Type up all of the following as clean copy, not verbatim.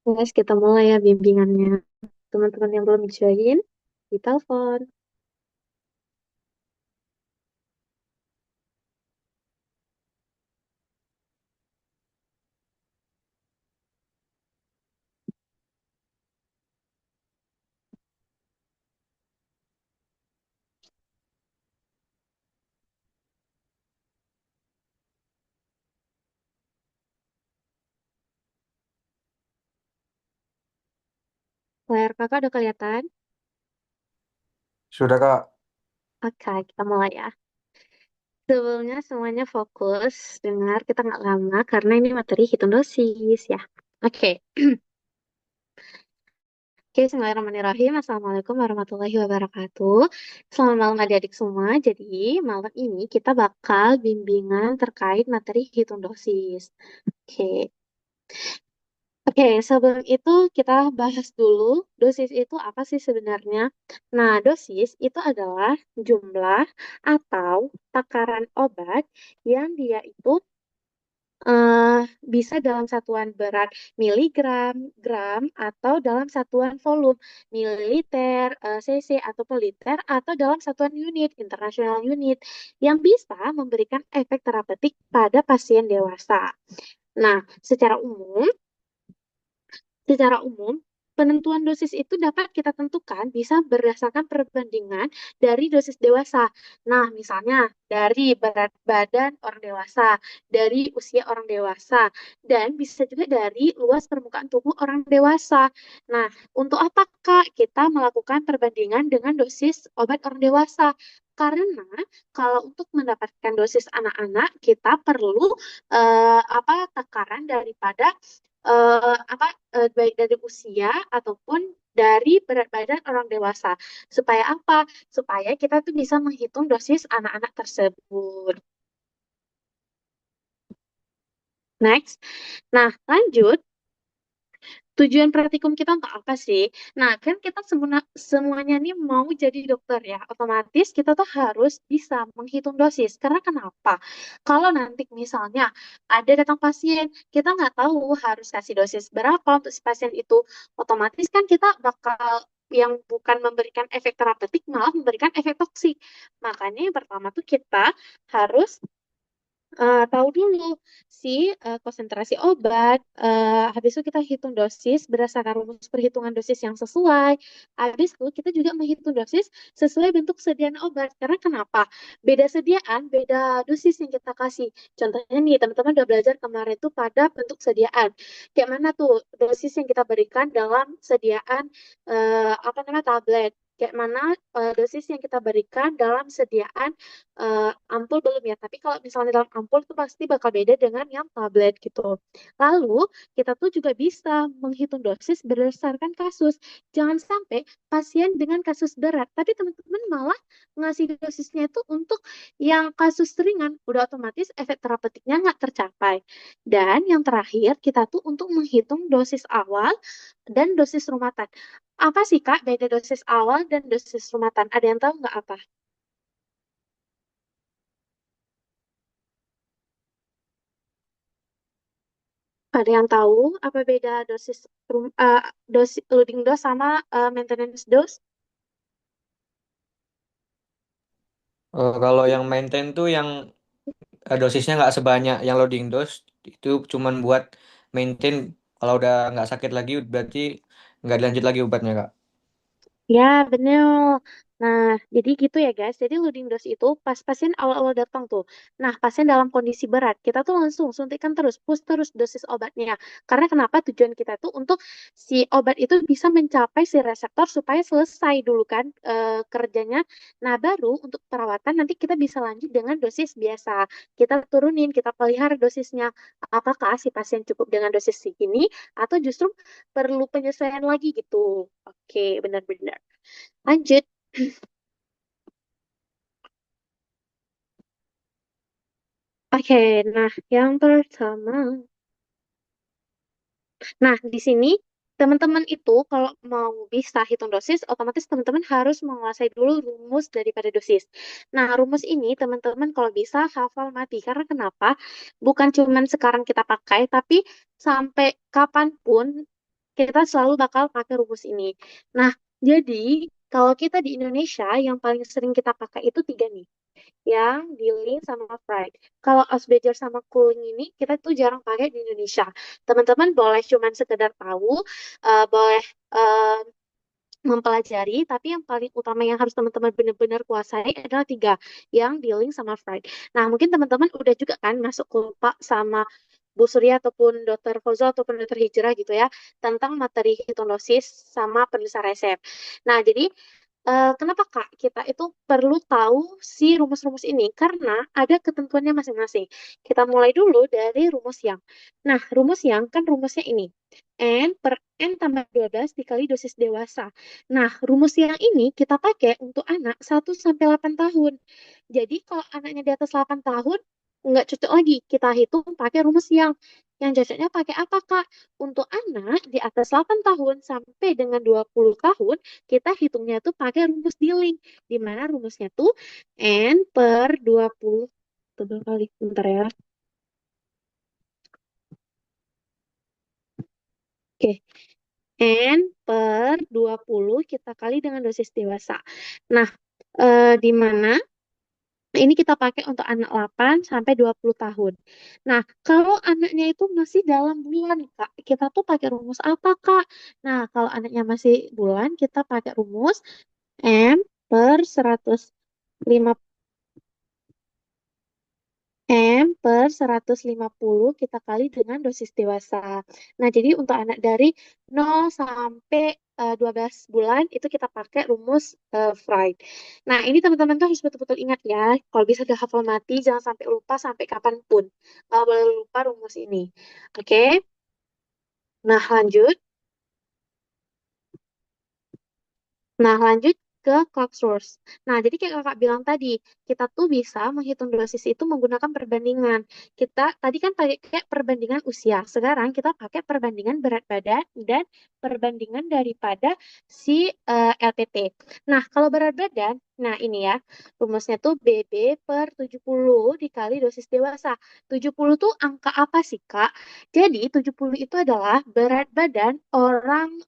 Guys, kita mulai ya bimbingannya. Teman-teman yang belum join, di telepon. Layar kakak udah kelihatan? Sudah Kak, Oke, kita mulai ya. Sebelumnya semuanya fokus dengar, kita nggak lama karena ini materi hitung dosis ya. Oke, Oke, Bismillahirrahmanirrahim. Assalamualaikum warahmatullahi wabarakatuh. Selamat malam adik-adik semua. Jadi, malam ini kita bakal bimbingan terkait materi hitung dosis. Oke, Oke, sebelum itu kita bahas dulu dosis itu apa sih sebenarnya. Nah, dosis itu adalah jumlah atau takaran obat yang dia itu eh, bisa dalam satuan berat miligram, gram, atau dalam satuan volume mililiter, cc ataupun liter, atau dalam satuan unit, international unit, yang bisa memberikan efek terapeutik pada pasien dewasa. Nah, secara umum, penentuan dosis itu dapat kita tentukan bisa berdasarkan perbandingan dari dosis dewasa. Nah, misalnya dari berat badan orang dewasa, dari usia orang dewasa, dan bisa juga dari luas permukaan tubuh orang dewasa. Nah, untuk apa, Kak, kita melakukan perbandingan dengan dosis obat orang dewasa? Karena kalau untuk mendapatkan dosis anak-anak, kita perlu takaran daripada baik dari usia ataupun dari berat badan orang dewasa. Supaya apa? Supaya kita tuh bisa menghitung dosis anak-anak tersebut. Next. Nah, lanjut. Tujuan praktikum kita untuk apa sih? Nah, kan kita semuanya nih mau jadi dokter ya. Otomatis kita tuh harus bisa menghitung dosis. Karena kenapa? Kalau nanti misalnya ada datang pasien, kita nggak tahu harus kasih dosis berapa untuk si pasien itu. Otomatis kan kita bakal yang bukan memberikan efek terapeutik, malah memberikan efek toksik. Makanya yang pertama tuh kita harus tahu dulu si konsentrasi obat. Habis itu kita hitung dosis berdasarkan rumus perhitungan dosis yang sesuai. Habis itu kita juga menghitung dosis sesuai bentuk sediaan obat. Karena kenapa? Beda sediaan, beda dosis yang kita kasih. Contohnya nih, teman-teman udah belajar kemarin tuh pada bentuk sediaan. Kayak mana tuh dosis yang kita berikan dalam sediaan tablet. Kayak mana dosis yang kita berikan dalam sediaan ampul belum ya, tapi kalau misalnya dalam ampul itu pasti bakal beda dengan yang tablet gitu. Lalu kita tuh juga bisa menghitung dosis berdasarkan kasus. Jangan sampai pasien dengan kasus berat, tapi teman-teman malah ngasih dosisnya itu untuk yang kasus ringan, udah otomatis efek terapeutiknya nggak tercapai. Dan yang terakhir, kita tuh untuk menghitung dosis awal dan dosis rumatan. Apa sih Kak beda dosis awal dan dosis rumatan? Ada yang tahu nggak apa? Ada yang tahu apa beda dosis loading dose sama maintenance dose? kalau yang maintain tuh yang dosisnya nggak sebanyak yang loading dose, itu cuman buat maintain. Kalau udah nggak sakit lagi berarti nggak dilanjut lagi obatnya Kak. Ya, bener. Nah, jadi gitu ya guys. Jadi loading dose itu pas pasien awal-awal datang tuh. Nah, pasien dalam kondisi berat, kita tuh langsung suntikan terus, push terus dosis obatnya. Karena kenapa? Tujuan kita tuh untuk si obat itu bisa mencapai si reseptor supaya selesai dulu kan kerjanya. Nah, baru untuk perawatan nanti kita bisa lanjut dengan dosis biasa. Kita turunin, kita pelihara dosisnya. Apakah si pasien cukup dengan dosis segini atau justru perlu penyesuaian lagi gitu. Oke, benar-benar. Lanjut. Oke, nah yang pertama. Nah, di sini teman-teman itu kalau mau bisa hitung dosis, otomatis teman-teman harus menguasai dulu rumus daripada dosis. Nah, rumus ini teman-teman kalau bisa hafal mati. Karena kenapa? Bukan cuman sekarang kita pakai, tapi sampai kapanpun kita selalu bakal pakai rumus ini. Nah, jadi kalau kita di Indonesia yang paling sering kita pakai itu tiga nih, yang dealing sama fried. Kalau Ausbeger sama cooling ini kita tuh jarang pakai di Indonesia. Teman-teman boleh cuman sekedar tahu, boleh eh, mempelajari, tapi yang paling utama yang harus teman-teman benar-benar kuasai adalah tiga, yang dealing sama fried. Nah, mungkin teman-teman udah juga kan masuk kelompok sama Bu Surya ataupun Dokter Fozo ataupun Dokter Hijrah gitu ya, tentang materi hipnosis sama penulisan resep. Nah, jadi kenapa Kak kita itu perlu tahu si rumus-rumus ini? Karena ada ketentuannya masing-masing. Kita mulai dulu dari rumus yang. Nah, rumus yang kan rumusnya ini. N per N tambah 12 dikali dosis dewasa. Nah, rumus yang ini kita pakai untuk anak 1 sampai 8 tahun. Jadi kalau anaknya di atas 8 tahun, nggak cocok lagi. Kita hitung pakai rumus yang. Yang cocoknya pakai apa, Kak? Untuk anak di atas 8 tahun sampai dengan 20 tahun, kita hitungnya tuh pakai rumus dealing. Di mana rumusnya tuh N per 20. Tebel kali, bentar ya. Oke, N per 20 kita kali dengan dosis dewasa. Nah, di mana ini kita pakai untuk anak 8 sampai 20 tahun. Nah, kalau anaknya itu masih dalam bulan, Kak, kita tuh pakai rumus apa, Kak? Nah, kalau anaknya masih bulan, kita pakai rumus M per 150 M per 150 kita kali dengan dosis dewasa. Nah, jadi untuk anak dari 0 sampai 12 bulan itu kita pakai rumus Freud. Nah, ini teman-teman tuh harus betul-betul ingat ya. Kalau bisa udah hafal mati, jangan sampai lupa sampai kapanpun. Nggak boleh lupa rumus ini. Oke? Nah, lanjut. Nah, lanjut ke clock source. Nah, jadi kayak kakak bilang tadi, kita tuh bisa menghitung dosis itu menggunakan perbandingan. Kita tadi kan pakai kayak perbandingan usia. Sekarang kita pakai perbandingan berat badan dan perbandingan daripada si LPT. Nah, kalau berat badan, nah ini ya, rumusnya tuh BB per 70 dikali dosis dewasa. 70 tuh angka apa sih, Kak? Jadi 70 itu adalah berat badan orang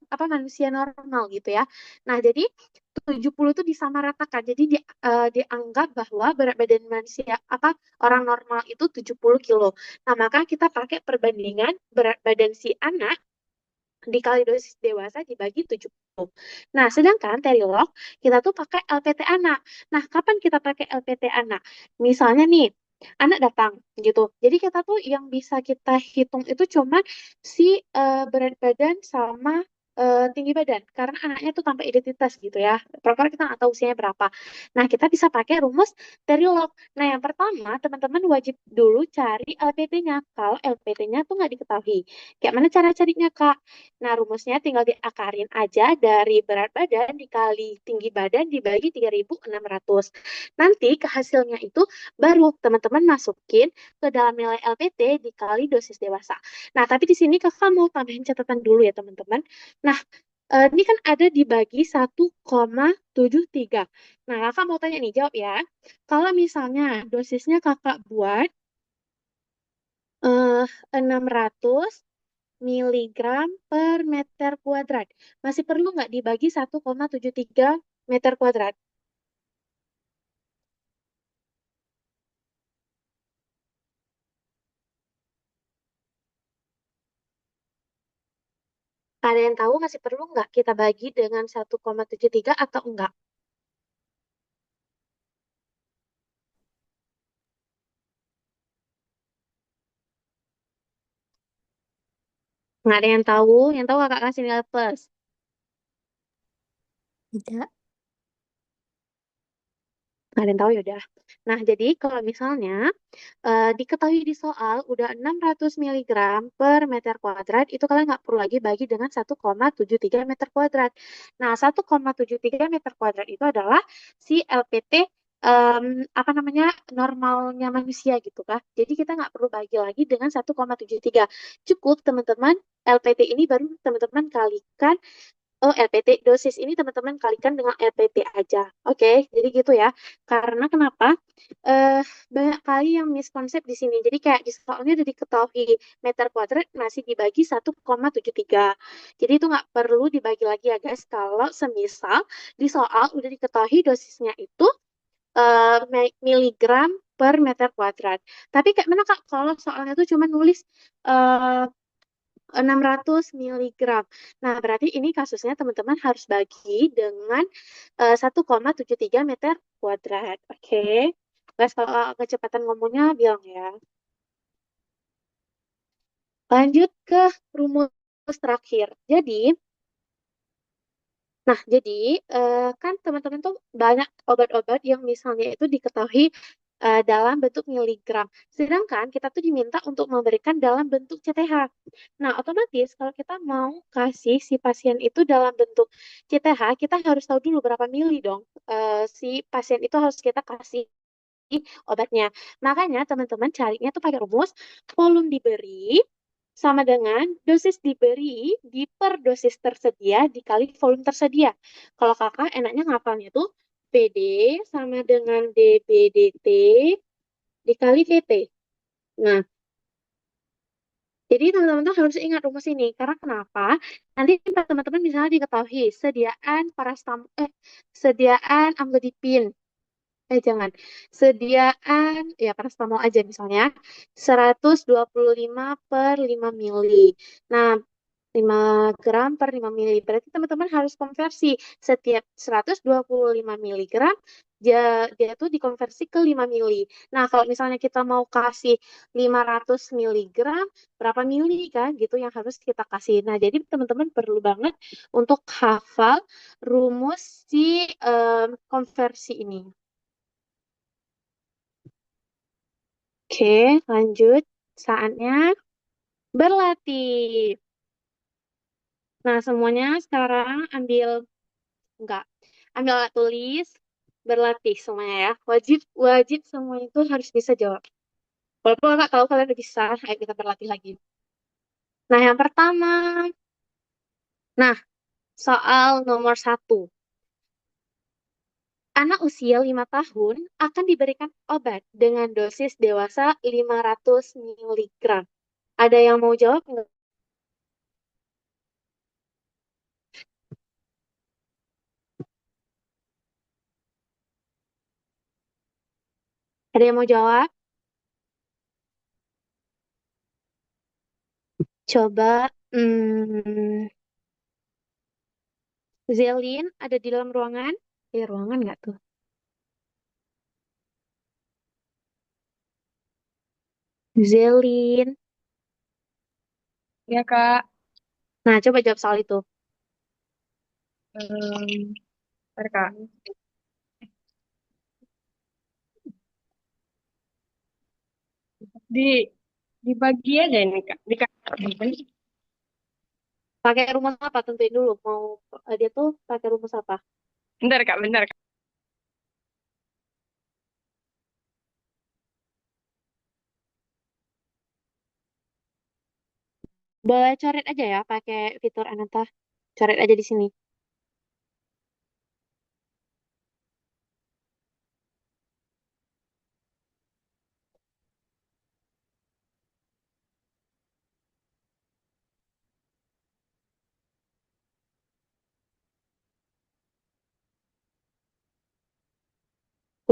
apa manusia normal gitu ya. Nah, jadi 70 itu disamaratakan. Jadi dianggap bahwa berat badan manusia apa orang normal itu 70 kilo. Nah, maka kita pakai perbandingan berat badan si anak dikali dosis dewasa dibagi 70. Nah, sedangkan Terilog kita tuh pakai LPT anak. Nah, kapan kita pakai LPT anak? Misalnya nih, anak datang gitu. Jadi kita tuh yang bisa kita hitung itu cuma si berat badan sama tinggi badan. Karena anaknya tuh tanpa identitas gitu ya. Proper kita nggak tahu usianya berapa. Nah, kita bisa pakai rumus Terilog. Nah, yang pertama, teman-teman wajib dulu cari LPT-nya. Kalau LPT-nya tuh nggak diketahui. Kayak mana cara carinya, Kak? Nah, rumusnya tinggal diakarin aja dari berat badan dikali tinggi badan dibagi 3.600. Nanti ke hasilnya itu baru teman-teman masukin ke dalam nilai LPT dikali dosis dewasa. Nah, tapi di sini kakak mau tambahin catatan dulu ya teman-teman. Nah, ini kan ada dibagi 1,73. Nah, kakak mau tanya nih, jawab ya. Kalau misalnya dosisnya kakak buat eh 600 miligram per meter kuadrat. Masih perlu nggak dibagi 1,73 meter kuadrat? Ada yang tahu masih perlu nggak kita bagi dengan 1,73 atau enggak? Nggak ada yang tahu kakak kasih nilai plus. Tidak. Nggak ada yang tahu ya udah. Nah, jadi kalau misalnya diketahui di soal udah 600 miligram per meter kuadrat, itu kalian nggak perlu lagi bagi dengan 1,73 meter kuadrat. Nah, 1,73 meter kuadrat itu adalah si LPT apa namanya normalnya manusia gitu kan. Jadi kita nggak perlu bagi lagi dengan 1,73. Cukup teman-teman LPT ini baru teman-teman kalikan Oh, LPT dosis ini teman-teman kalikan dengan LPT aja. Oke, jadi gitu ya. Karena kenapa? Eh banyak kali yang miskonsep di sini. Jadi kayak di soalnya udah diketahui meter kuadrat masih dibagi 1,73. Jadi itu nggak perlu dibagi lagi ya guys. Kalau semisal di soal udah diketahui dosisnya itu miligram per meter kuadrat. Tapi kayak mana Kak kalau soalnya tuh cuma nulis eh 600 miligram. Nah, berarti ini kasusnya teman-teman harus bagi dengan 1,73 meter kuadrat. Oke. Guys, kalau kecepatan ngomongnya bilang ya. Lanjut ke rumus terakhir. Jadi, kan teman-teman tuh banyak obat-obat yang misalnya itu diketahui dalam bentuk miligram. Sedangkan kita tuh diminta untuk memberikan dalam bentuk CTH. Nah, otomatis kalau kita mau kasih si pasien itu dalam bentuk CTH, kita harus tahu dulu berapa mili dong. Si pasien itu harus kita kasih obatnya. Makanya teman-teman carinya tuh pakai rumus volume diberi sama dengan dosis diberi di per dosis tersedia dikali volume tersedia. Kalau kakak enaknya ngapalnya tuh PD sama dengan dBdt dikali VT. Nah, jadi teman-teman tuh harus ingat rumus ini. Karena kenapa? Nanti teman-teman misalnya diketahui sediaan amlodipin. Jangan. Sediaan, ya paracetamol aja misalnya, 125 per 5 mili. Nah, 5 gram per 5 mili. Berarti teman-teman harus konversi. Setiap 125 miligram, dia tuh dikonversi ke 5 mili. Nah, kalau misalnya kita mau kasih 500 miligram, berapa mili kan? Gitu yang harus kita kasih. Nah, jadi teman-teman perlu banget untuk hafal rumus si konversi ini. Oke, lanjut. Saatnya berlatih. Nah, semuanya sekarang enggak, ambil alat tulis, berlatih semuanya ya. Wajib, wajib semua itu harus bisa jawab. Walaupun kakak tahu kalian udah bisa, ayo kita berlatih lagi. Nah, yang pertama, nah, soal nomor satu. Anak usia 5 tahun akan diberikan obat dengan dosis dewasa 500 miligram. Ada yang mau jawab nggak? Ada yang mau jawab? Coba, Zelin ada di dalam ruangan? Ruangan nggak tuh? Zelin. Ya Kak, Nah, coba jawab soal itu. Bentar, Kak. Di dibagi aja ini Kak. Di Kak. Pakai rumus apa? Tentuin dulu. Dia tuh pakai rumus apa? Bentar Kak, bentar Kak. Boleh coret aja ya, pakai fitur Ananta. Coret aja di sini.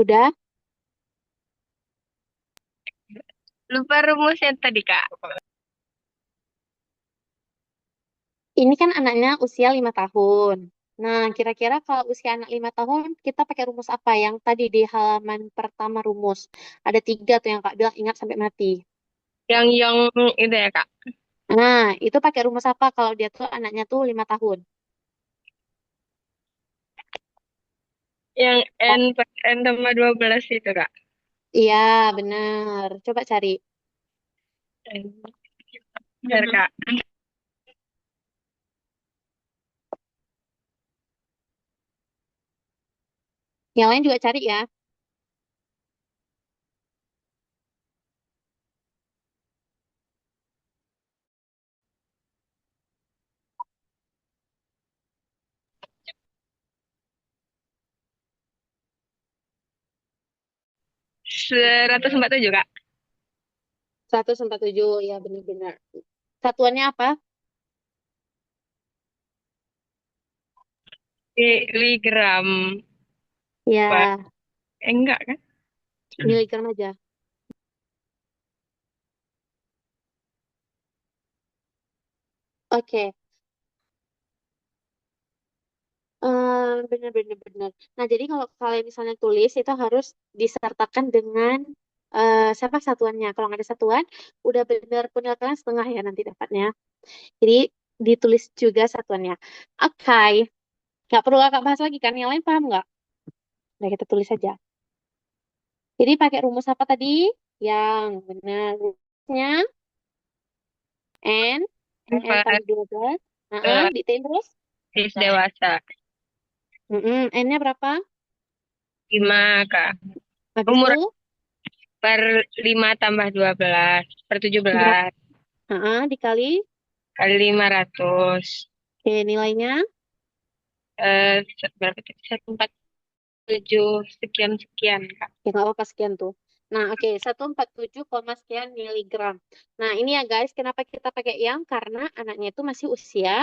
Udah? Lupa rumusnya tadi Kak. Ini kan anaknya usia 5 tahun. Nah, kira-kira kalau usia anak 5 tahun, kita pakai rumus apa? Yang tadi di halaman pertama rumus. Ada 3 tuh yang Kak bilang ingat sampai mati. Yang itu ya Kak. Nah, itu pakai rumus apa kalau dia tuh anaknya tuh 5 tahun? Yang N per N tambah 12 itu Kak. Iya, benar. Coba cari. N. Bentar Kak. Yang lain juga cari ya. 147 Kak. 147, ya benar-benar. Satuannya apa? Miligram. Pak. Ya, Enggak kan? miligram aja. Oke, benar-benar benar. Nah, jadi kalau kalian misalnya tulis itu harus disertakan dengan siapa satuannya. Kalau nggak ada satuan, udah benar punya kalian setengah ya nanti dapatnya. Jadi ditulis juga satuannya. Oke, nggak perlu kakak bahas lagi kan? Yang lain paham nggak? Nah, kita tulis saja. Jadi pakai rumus apa tadi? Yang benar. Rumusnya N Empat kali 12. eh, Detail terus. dewasa. N-nya berapa? 5 Kak. Habis Umur itu per 5 tambah 12 per tujuh berapa? belas Dikali. kali 500. Oke, nilainya. Berapa itu? 147 sekian sekian Kak. Ya, nggak apa-apa sekian tuh. Nah, oke, 147, sekian miligram. Nah, ini ya guys, kenapa kita pakai yang? Karena anaknya itu masih usia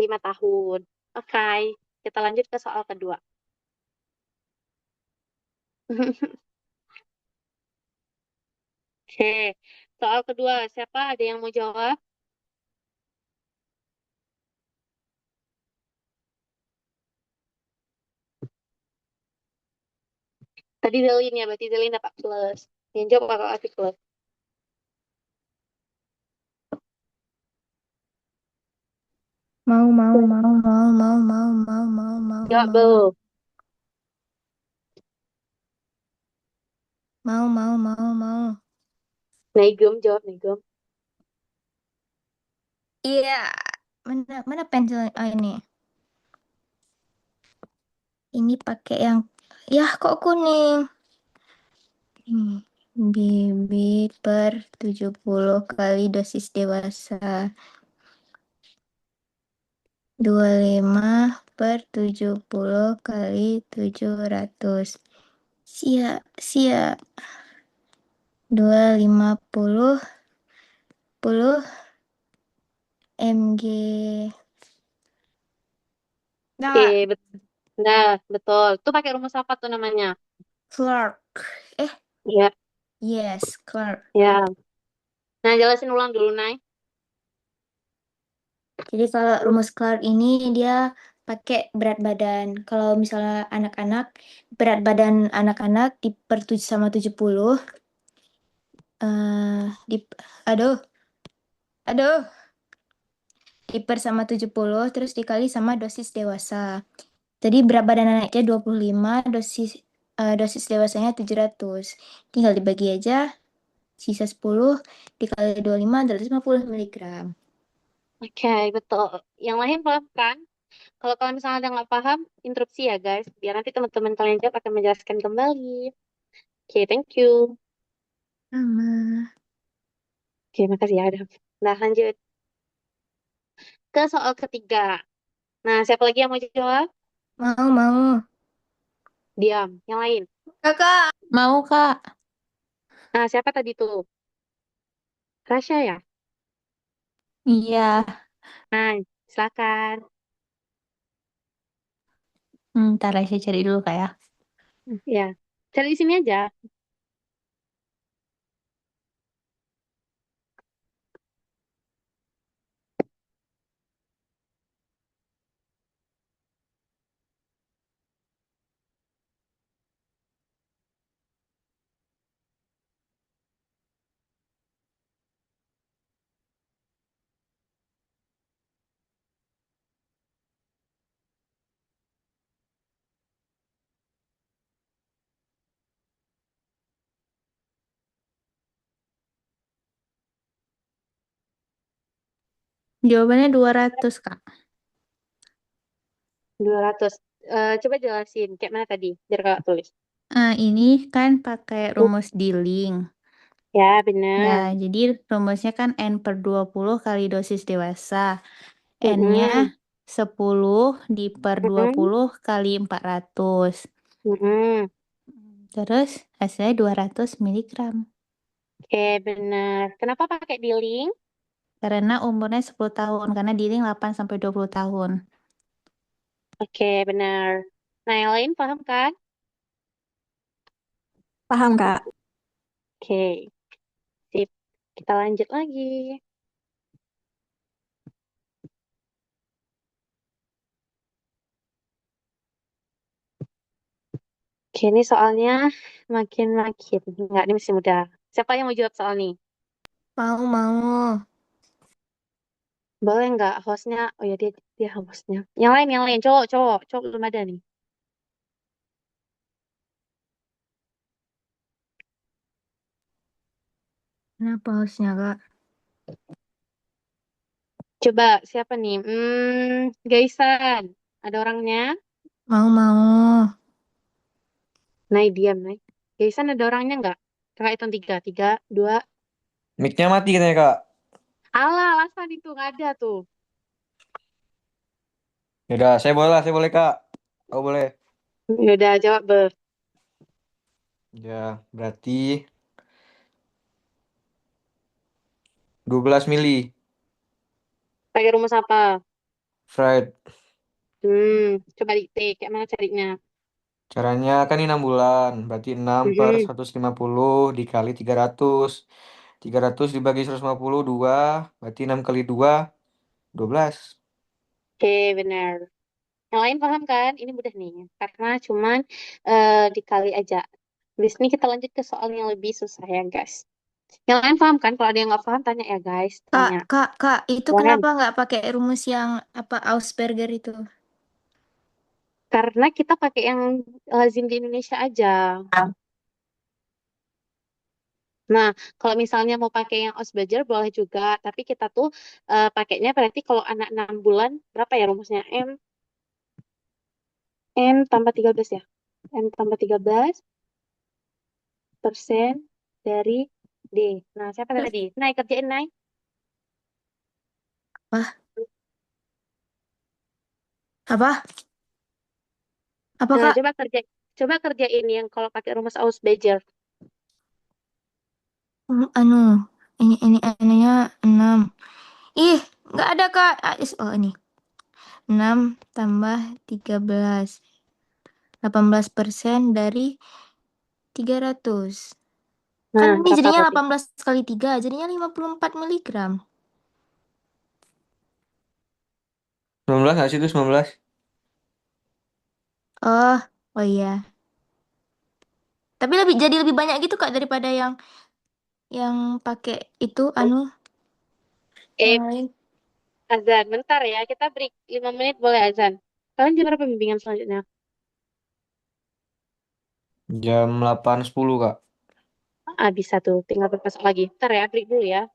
5 tahun. Oke, kita lanjut ke soal kedua. Oke, soal kedua. Siapa? Ada yang mau jawab? Tadi Zelin ya, berarti Zelin dapat plus. Yang jawab kakak kasih plus. Mau, mau, mau, mau, mau, mau, mau, mau, mau, Jawab mau, belum? mau, mau, mau, mau. Negum, jawab Negum. Iya, mana, mana pensil ini? Ini pakai yang, ya kok kuning? Ini bibit per 70 kali dosis dewasa. 25 per 70 kali 700. Sia, sia. 250 10 mg. Oke, Nah, nah, betul. Itu pakai rumus apa tuh namanya? Clark. Eh, Ya, yes, Clark. ya. Nah, jelasin ulang dulu, Nay. Jadi kalau rumus Clark ini dia pakai berat badan. Kalau misalnya anak-anak, berat badan anak-anak di per 7 sama 70, di, aduh, aduh, di per sama 70 terus dikali sama dosis dewasa. Jadi berat badan anaknya 25, dosis dewasanya 700. Tinggal dibagi aja, sisa 10 dikali 25, 250 miligram. Oke, betul. Yang lain paham kan? Kalau kalian misalnya ada nggak paham, interupsi ya guys. Biar nanti teman-teman kalian jawab akan menjelaskan kembali. Oke, thank you. Sama. Oke, makasih ya. Nah, lanjut ke soal ketiga. Nah, siapa lagi yang mau jawab? Mau, mau. Diam. Yang lain. Kakak. Mau, Kak. Nah, siapa tadi tuh? Rasya ya? Iya. Nah, silakan. Ntar saya cari dulu Kak ya. Ya, cari di sini aja. Jawabannya 200 Kak. 200. Coba jelasin. Kayak mana tadi? Biar kakak tulis. Ini kan pakai rumus Dilling. Ya, Ya, benar. jadi rumusnya kan N per 20 kali dosis dewasa. N-nya Mm-mm. 10 di per Mm-mm. 20 kali 400. Mm-mm. Terus hasilnya 200 miligram. Oke, benar. Kenapa pakai diling? Karena umurnya 10 tahun. Karena diling 8 sampai 20 tahun. Oke, benar. Nah, yang lain paham kan? Paham, Kak. Oke, sip. Kita lanjut lagi. Oke, ini soalnya makin-makin. Enggak, ini masih mudah. Siapa yang mau jawab soal ini? Mau. Boleh nggak hostnya? Oh ya, dia hostnya. Yang lain. Cowok belum ada nih. Kenapa harusnya, Kak? Coba siapa nih? Gaisan. Ada orangnya? Mau. Naik diam, naik. Gaisan ada orangnya nggak? Kakak hitung tiga. Tiga, dua. Mic-nya mati katanya Kak. Alah, alasan itu nggak ada tuh. Yaudah, saya boleh Kak. Oh boleh. Yaudah, jawab Be. Ya, berarti 12 mili. Pakai rumus apa? Fried. Coba dikte. Kayak mana carinya? Caranya kan ini 6 bulan. Berarti 6 per Mhm. 150 dikali 300. 300 dibagi 150, 2. Berarti 6 kali 2, 12. Oke, benar. Yang lain paham kan? Ini mudah nih. Karena cuman dikali aja. Habis ini kita lanjut ke soal yang lebih susah ya, guys. Yang lain paham kan? Kalau ada yang nggak paham, tanya ya, guys. Tanya. Kak, itu Jangan. kenapa nggak pakai rumus yang apa Ausberger itu? Karena kita pakai yang lazim di Indonesia aja. Nah, kalau misalnya mau pakai yang Ausberger boleh juga. Tapi kita tuh pakainya berarti kalau anak 6 bulan, berapa ya rumusnya? M tambah 13 ya? M tambah 13% dari D. Nah, siapa tadi? Naik kerjain, naik. Wah, apa? Apa, Nah, Kak? coba kerjain yang kalau pakai rumus Ausberger. Anu, ini anunya 6. Ih, nggak ada, Kak. Oh, ini. 6 tambah 13. 18% dari 300. Kan Nah, ini berapa jadinya berarti? 18 kali 3, jadinya 54 miligram. 19 nggak sih itu 19? Oh, oh iya. Tapi jadi lebih banyak gitu, Kak, daripada yang pakai itu Eh, yang lain. azan. Bentar ya, kita break 5 menit boleh azan. Kalian jam berapa bimbingan selanjutnya? Jam 8.10 Kak. Ah, bisa tuh. Tinggal berpasok lagi. Bentar ya, break dulu ya.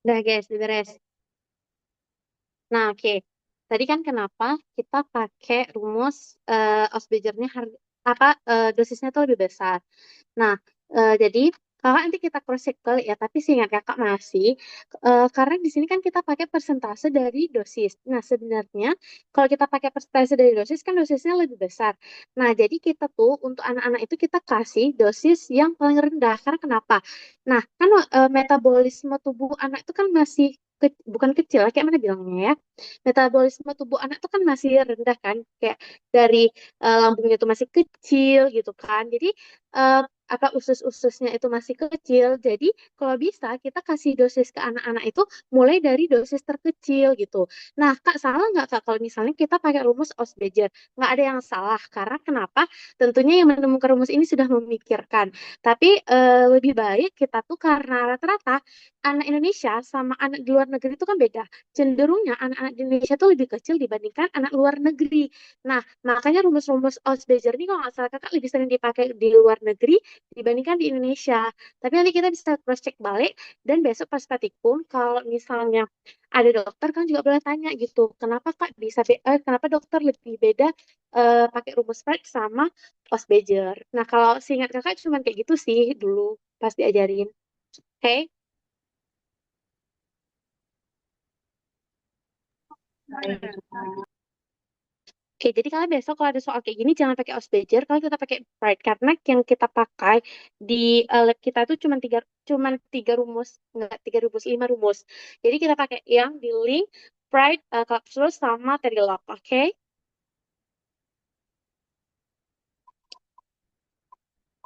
Udah guys, udah beres. Nah, oke. Tadi kan kenapa kita pakai rumus Osbejernya dosisnya tuh lebih besar. Nah, jadi kakak nanti kita cross check kali ya, tapi seingat kakak masih, karena di sini kan kita pakai persentase dari dosis. Nah, sebenarnya kalau kita pakai persentase dari dosis kan dosisnya lebih besar. Nah, jadi kita tuh untuk anak-anak itu kita kasih dosis yang paling rendah. Karena kenapa? Nah, kan metabolisme tubuh anak itu kan masih bukan kecil, kayak mana bilangnya ya? Metabolisme tubuh anak itu kan masih rendah kan, kayak dari lambungnya itu masih kecil gitu kan. Jadi eh, usus-ususnya itu masih kecil. Jadi kalau bisa kita kasih dosis ke anak-anak itu mulai dari dosis terkecil gitu. Nah, Kak, salah nggak Kak kalau misalnya kita pakai rumus Osbejer? Nggak ada yang salah. Karena kenapa? Tentunya yang menemukan rumus ini sudah memikirkan. Tapi lebih baik kita tuh karena rata-rata anak Indonesia sama anak di luar negeri itu kan beda. Cenderungnya anak-anak di Indonesia tuh lebih kecil dibandingkan anak luar negeri. Nah, makanya rumus-rumus Osbejer ini kalau nggak salah kakak lebih sering dipakai di luar negeri dibandingkan di Indonesia. Tapi nanti kita bisa cross check balik dan besok pas praktikum kalau misalnya ada dokter kan juga boleh tanya gitu, kenapa kak kenapa dokter lebih beda pakai rumus Freud sama Osbejer. Nah kalau seingat kakak cuma kayak gitu sih dulu pas diajarin. Oke? Oke, jadi kalian besok kalau ada soal kayak gini jangan pakai Osbejer, kalau kita pakai Pride karena yang kita pakai di lab kita tuh cuma tiga rumus, enggak tiga rumus, lima rumus. Jadi kita pakai yang di link Pride, Capsule sama Terilok, oke?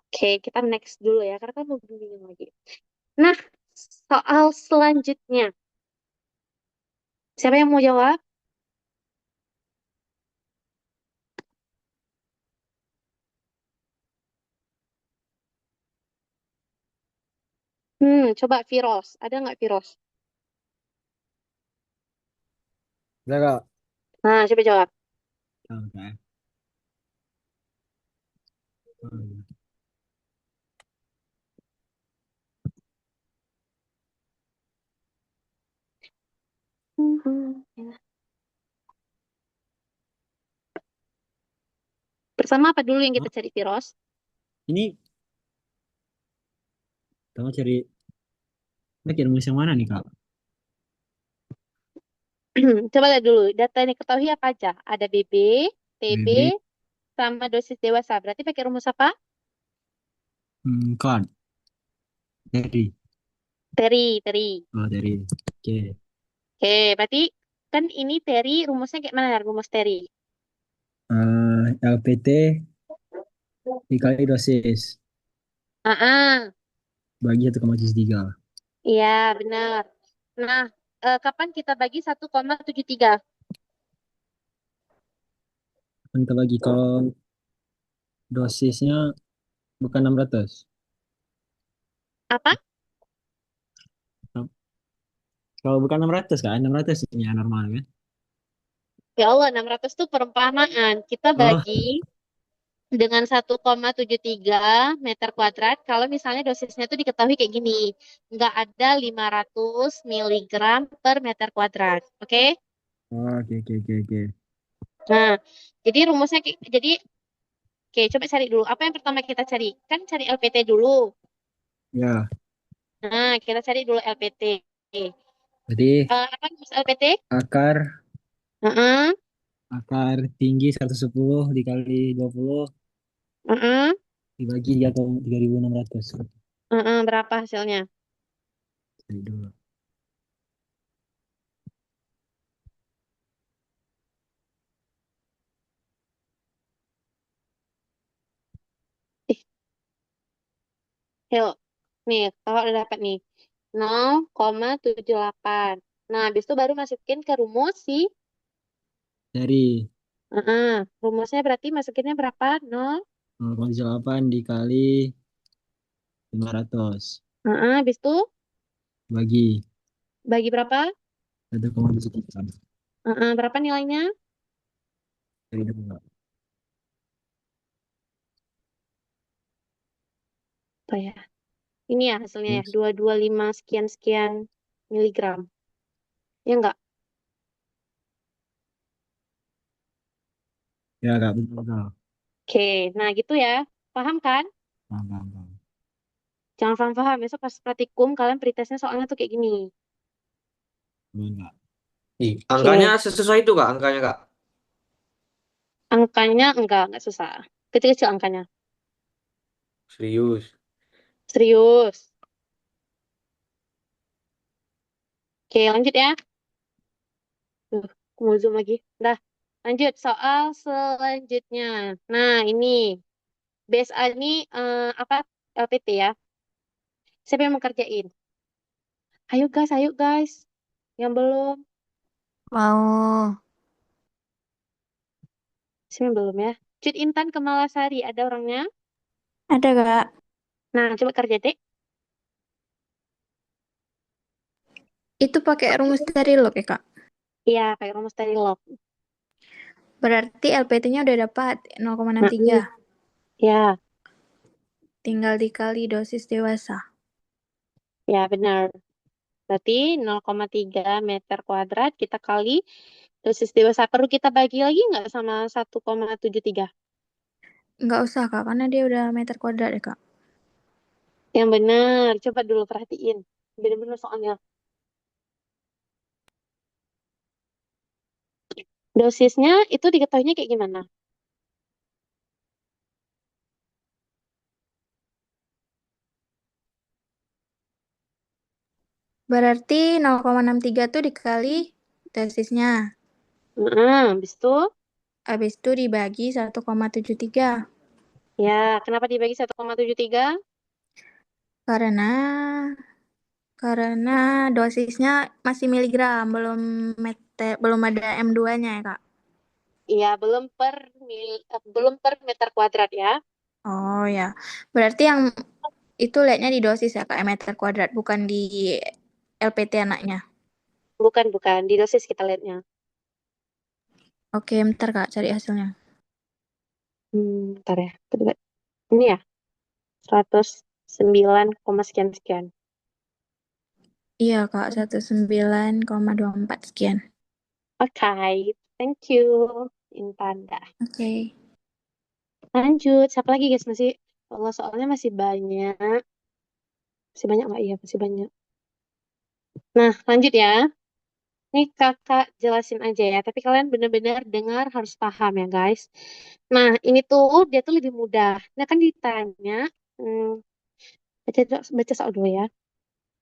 Oke, kita next dulu ya karena kan mau bingung lagi. Nah, soal selanjutnya, siapa yang mau jawab? Coba Viros, ada nggak Viros? Udah kak. Nah, coba jawab. Oke. Hmm. Pertama apa dulu yang Hah? kita cari Viros? Ini kamu cari rumus yang mana nih kak? Coba lihat dulu, data yang diketahui apa aja? Ada BB, TB, BB, sama dosis dewasa. Berarti pakai rumus apa? card, dari, Teri. oh dari, oke. Oke, berarti kan ini teri, rumusnya kayak mana rumus teri? LPT dikali dosis Ah, bagi 1,73. iya benar. Nah, kapan kita bagi 1,73? Kan kita bagi kalau dosisnya bukan 600. Apa? Kalau bukan 600 kan, 600 ini ya normal kan? Ya Allah, 600 tuh perumpamaan. Kita Oh, bagi dengan 1,73 meter kuadrat kalau misalnya dosisnya itu diketahui kayak gini. Nggak ada 500 miligram per meter kuadrat. Oke? oke oke oke oke. Nah, jadi jadi oke, coba cari dulu. Apa yang pertama kita cari? Kan cari LPT dulu. Ya, Nah, kita cari dulu LPT. jadi Apa rumus LPT? akar Heeh, akar tinggi 110 dikali 20 heeh, dibagi 3.600. heeh, berapa hasilnya? Jadi dulu. Ih, yuk. Nih, kalau udah dapat nih. 0,78. Nah, habis itu baru masukin ke rumus sih. Dari Rumusnya berarti masukinnya berapa? 0. 0,8 dikali 500 Habis itu bagi bagi berapa? 1,73 Berapa nilainya? dari 2. Apa ya? Ini ya hasilnya ya. Terus 225 sekian-sekian. miligram. Ya enggak? Ya kak, betul betul. Oke, nah gitu ya. Paham kan? Paham, paham, paham. Jangan paham-paham. Besok pas praktikum kalian pretestnya soalnya tuh kayak gini. Betul, kak. Angkanya Oke, sesuai itu Kak, angkanya Kak. angkanya enggak susah. Kecil-kecil angkanya. Serius. Serius. Oke, lanjut ya. Aku mau zoom lagi. Dah, lanjut soal selanjutnya. Nah, ini BSA ini apa? LPT ya. Siapa yang mau kerjain? Ayo guys. Yang belum. Mau. Siapa yang belum ya? Cut Intan Kemalasari, ada orangnya? Ada, Kak. Nah, coba kerja dek. Itu pakai rumus dari log ya, Kak? Iya, pakai rumus tadi log. Berarti LPT-nya udah dapat Nah, 0,63. ya, Tinggal dikali dosis dewasa. ya benar. Berarti 0,3 meter kuadrat kita kali dosis dewasa. Perlu kita bagi lagi nggak sama 1,73? Nggak usah, Kak, karena dia udah meter kuadrat ya, Kak. Yang benar. Coba dulu perhatiin. Benar-benar soalnya. Dosisnya itu diketahuinya kayak gimana? Berarti 0,63 tuh dikali dosisnya. Habis itu, Habis itu dibagi 1,73. ya kenapa dibagi 1,73? Karena karena dosisnya masih miligram, belum ada M2-nya ya, Kak. Iya, belum per meter kuadrat ya. Oh ya. Berarti yang itu lihatnya di dosis ya, Kak, meter kuadrat, bukan di LPT anaknya. Bukan. Di dosis kita lihatnya. Oke, bentar, Kak, cari hasilnya. Bentar ya. Ini ya, 109, sekian sekian. Iya, Kak, 19,24 sekian. Oke, thank you, Intan. Dah. Oke. Lanjut, siapa lagi guys? Masih, Allah soalnya masih banyak. Masih banyak nggak? Iya, masih banyak. Nah, lanjut ya. Ini kakak jelasin aja ya, tapi kalian benar-benar dengar harus paham ya guys. Nah, ini tuh dia tuh lebih mudah. Nah, kan ditanya, hmm, baca soal dulu ya.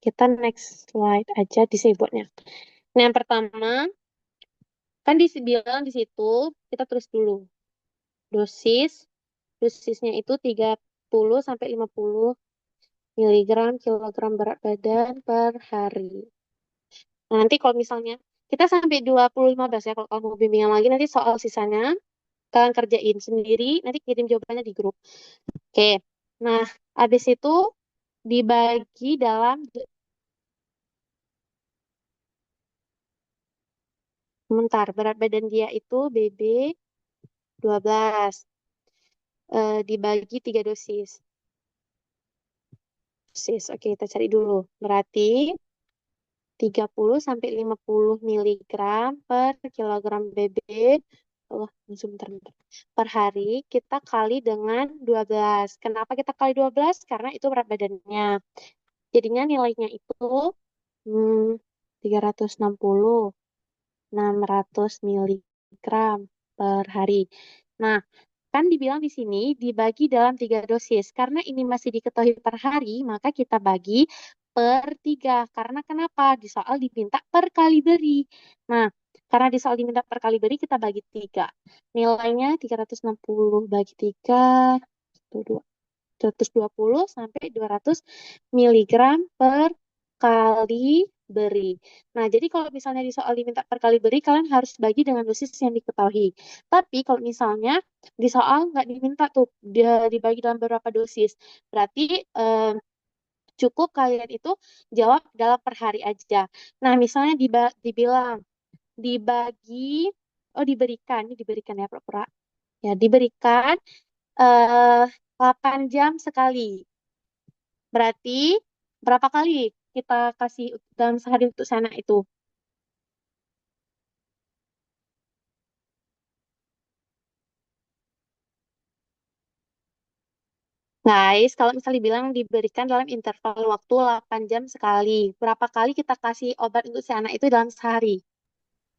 Kita next slide aja di sibuknya. Nah, yang pertama, kan bilang di situ, kita tulis dulu. Dosisnya itu 30 sampai 50 miligram kilogram berat badan per hari. Nah, nanti kalau misalnya kita sampai 2015 ya, kalau kamu bimbingan lagi nanti soal sisanya kalian kerjain sendiri, nanti kirim jawabannya di grup. Oke. Nah, habis itu dibagi dalam sebentar, berat badan dia itu BB 12 dibagi 3 dosis. Oke, kita cari dulu. Berarti 30 sampai 50 miligram per kilogram BB. Allah, sebentar, bentar. Per hari kita kali dengan 12. Kenapa kita kali 12? Karena itu berat badannya. Jadinya nilainya itu hmm, 360, 600 miligram per hari. Nah, kan dibilang di sini dibagi dalam 3 dosis. Karena ini masih diketahui per hari, maka kita bagi per 3. Karena kenapa? Di soal diminta per kali beri. Nah, karena di soal diminta per kali beri, kita bagi 3. Nilainya 360 bagi 3, 120 sampai 200 miligram per kali beri. Nah, jadi kalau misalnya di soal diminta per kali beri, kalian harus bagi dengan dosis yang diketahui. Tapi kalau misalnya di soal nggak diminta tuh dia dibagi dalam beberapa dosis, berarti cukup kalian itu jawab dalam per hari aja. Nah, misalnya dibilang dibagi, oh diberikan, ini diberikan ya pura-pura. Ya, diberikan 8 jam sekali. Berarti berapa kali kita kasih dalam sehari untuk sana itu? Guys, kalau misalnya dibilang diberikan dalam interval waktu 8 jam sekali, berapa kali kita kasih obat untuk si anak itu dalam sehari?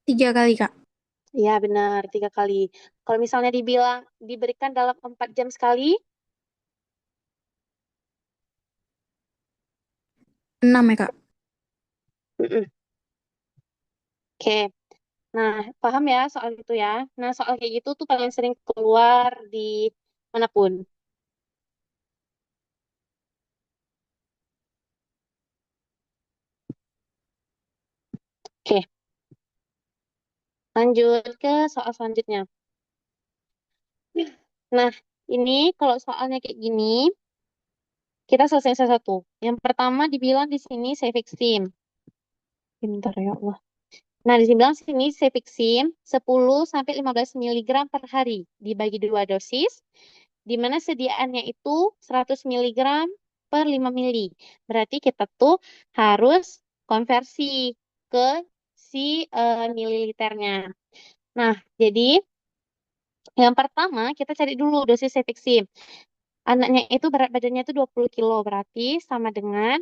3 kali, Kak. Ya, benar, 3 kali. Kalau misalnya dibilang diberikan dalam 4 jam sekali, 6 ya, Kak. mm-mm. Oke. Nah, paham ya soal itu ya. Nah, soal kayak gitu tuh paling sering keluar di manapun. Oke, lanjut ke soal selanjutnya. Nah, ini kalau soalnya kayak gini, kita selesai satu-satu. Yang pertama dibilang di sini cefixim. Bentar ya Allah. Nah, di sini bilang sini cefixim 10 sampai 15 miligram per hari dibagi 2 dosis, di mana sediaannya itu 100 miligram per 5 mili. Berarti kita tuh harus konversi ke si mililiternya. Nah, jadi yang pertama kita cari dulu dosis cefixim. Anaknya itu berat badannya itu 20 kilo, berarti sama dengan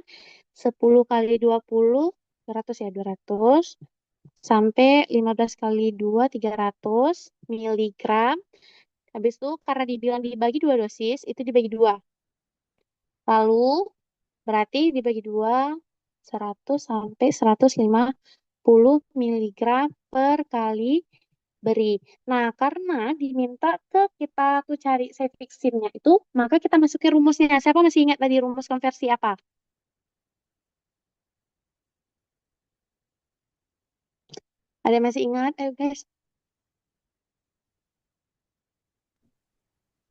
10 kali 20, 200 ya, 200 sampai 15 kali 2, 300 miligram. Habis itu karena dibilang dibagi 2 dosis, itu dibagi 2. Lalu berarti dibagi 2, 100 sampai 150 miligram per kali beri. Nah, karena diminta ke kita tuh cari cefiximnya itu, maka kita masukin rumusnya. Siapa masih ingat tadi rumus konversi apa? Ada yang masih ingat? Ayo guys.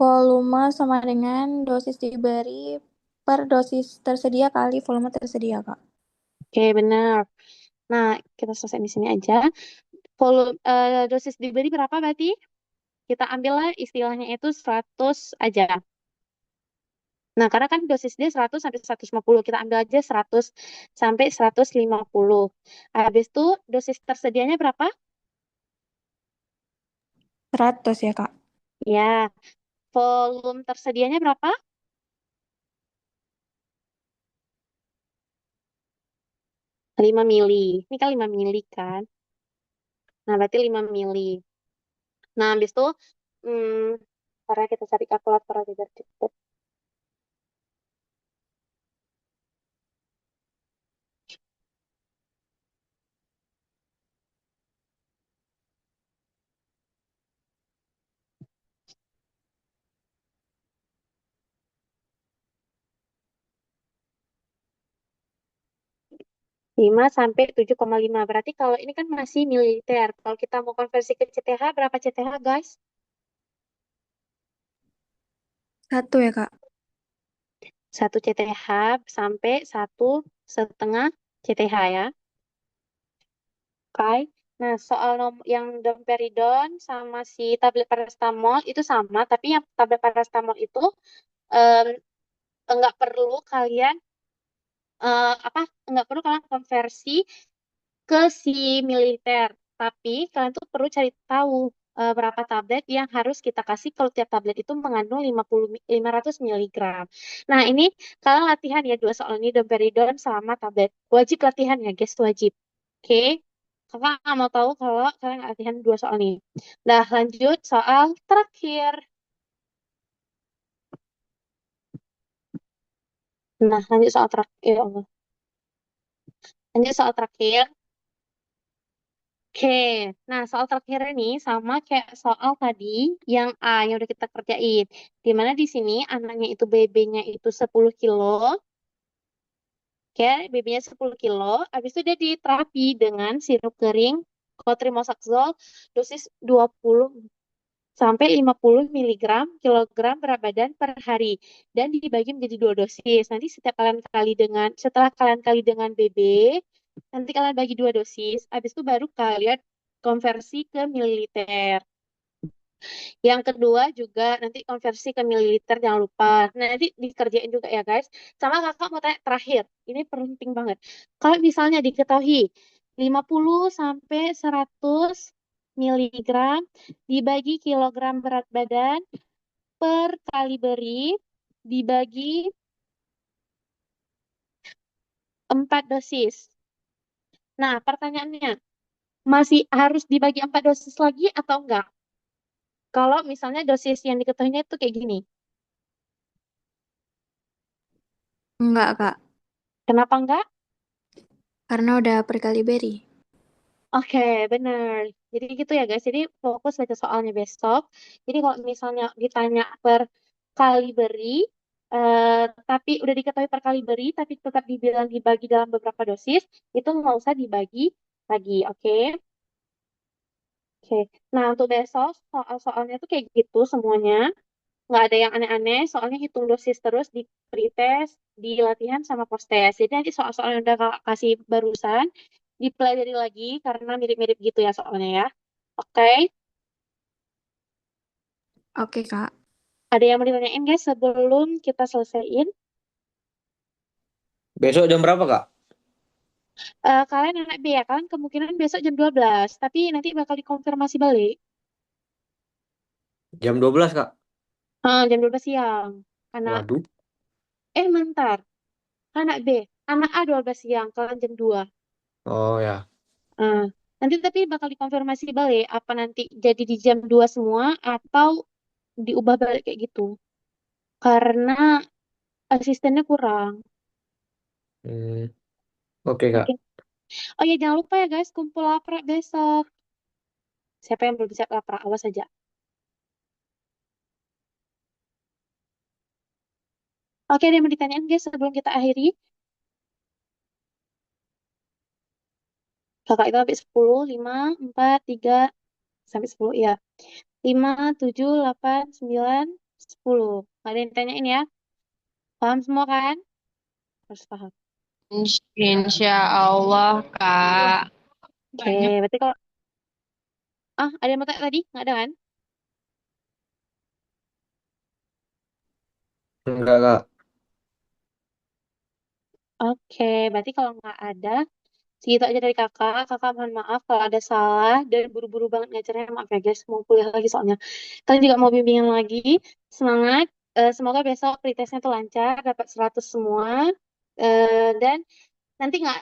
Volume sama dengan dosis diberi per dosis tersedia kali volume tersedia, Kak. Oke, benar. Nah, kita selesai di sini aja. Dosis diberi berapa berarti? Kita ambillah istilahnya itu 100 aja. Nah, karena kan dosis dia 100 sampai 150. Kita ambil aja 100 sampai 150. Habis itu dosis tersedianya berapa? 100 ya, Kak. Ya, volume tersedianya berapa? 5 mili. Ini kan 5 mili kan? Nah, berarti 5 mili. Nah, habis itu, hmm, karena kita cari kalkulator aja biar cepet. 5 sampai 7,5. Berarti kalau ini kan masih mililiter. Kalau kita mau konversi ke CTH, berapa CTH, guys? 1 ya, Kak. 1 CTH sampai 1,5 CTH ya. Oke. Nah, soal yang domperidon sama si tablet paracetamol itu sama, tapi yang tablet paracetamol itu em, enggak perlu kalian apa? Enggak perlu kalian konversi ke si militer. Tapi kalian tuh perlu cari tahu berapa tablet yang harus kita kasih kalau tiap tablet itu mengandung 500 miligram. Nah, ini kalian latihan ya dua soal ini domperidon sama tablet. Wajib latihan ya, guys, wajib. Oke. Kakak nggak mau tahu kalau kalian nggak latihan dua soal ini. Nah, lanjut soal terakhir. Nah, lanjut soal terakhir. Ya Allah. Lanjut soal terakhir. Oke, nah soal terakhir ini sama kayak soal tadi yang A yang udah kita kerjain. Di mana di sini anaknya itu BB-nya itu 10 kilo, oke, BB-nya 10 kilo, habis itu dia diterapi dengan sirup kering cotrimoxazole dosis 20 sampai 50 miligram kilogram berat badan per hari dan dibagi menjadi 2 dosis. Nanti setelah kalian kali dengan BB, nanti kalian bagi 2 dosis. Habis itu baru kalian konversi ke mililiter. Yang kedua juga nanti konversi ke mililiter jangan lupa. Nah, nanti dikerjain juga ya guys. Sama kakak mau tanya terakhir, ini penting banget. Kalau misalnya diketahui 50 sampai 100 miligram dibagi kilogram berat badan per kali beri dibagi 4 dosis. Nah, pertanyaannya, masih harus dibagi 4 dosis lagi atau enggak? Kalau misalnya dosis yang diketahuinya itu kayak gini. Enggak, Kak. Kenapa enggak? Karena udah perkali beri. Oke, benar. Jadi gitu ya guys. Jadi fokus baca soalnya besok. Jadi kalau misalnya ditanya per kali beri, tapi udah diketahui per kali beri, tapi tetap dibilang dibagi dalam beberapa dosis, itu nggak usah dibagi lagi. Oke? Oke. Nah, untuk besok soal-soalnya tuh kayak gitu semuanya. Nggak ada yang aneh-aneh, soalnya hitung dosis terus di pretest, di latihan sama post test. Jadi nanti soal-soal yang udah kakak kasih barusan, dipelajari lagi karena mirip-mirip gitu ya soalnya ya. Oke, Oke, Kak. ada yang mau ditanyain guys sebelum kita selesaiin? Besok jam berapa, Kak? Kalian anak B ya, kalian kemungkinan besok jam 12, tapi nanti bakal dikonfirmasi balik. Jam 12, Kak. Jam 12 siang. Anak, Waduh. bentar. Anak B, anak A 12 siang, kalian jam 2. Oh ya. Ah, nanti tapi bakal dikonfirmasi balik apa nanti jadi di jam 2 semua atau diubah balik kayak gitu. Karena asistennya kurang. Hmm, oke, Kak. Oke. Oh ya jangan lupa ya guys kumpul laprak besok. Siapa yang belum siap laprak? Awas saja. Oke, ada yang mau ditanyain guys sebelum kita akhiri. Kakak itu sampai 10, 5, 4, 3, sampai 10 ya. 5, 7, 8, 9, 10. Ada yang ditanyain ya? Paham semua kan? Harus paham. Insya Allah, Kak. Oke, berarti kalau ada yang mau tanya tadi? Nggak ada kan? Enggak, Kak. Oke, berarti kalau nggak ada, segitu aja dari kakak. Kakak mohon maaf kalau ada salah dan buru-buru banget ngajarnya. Maaf ya guys, mau kuliah lagi soalnya. Kalian juga mau bimbingan lagi. Semangat. Semoga besok pretestnya tuh lancar, dapat 100 semua. Dan nanti nggak,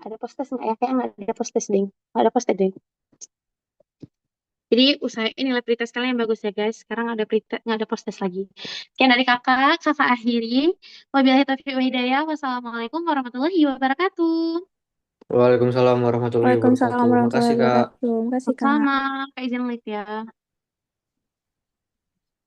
ada post test nggak ya? Kayak nggak ada post test ding. Nggak ada post test ding. Jadi usahain nilai pretest kalian yang bagus ya guys. Sekarang ada pretest, nggak ada post test lagi. Sekian dari kakak. Kakak akhiri. Wabillahi taufiq wa hidayah. Wassalamualaikum warahmatullahi wabarakatuh. Waalaikumsalam warahmatullahi Waalaikumsalam wabarakatuh. warahmatullahi Makasih, Kak. wabarakatuh. Makasih, Kak. Sama, Kak izin live ya.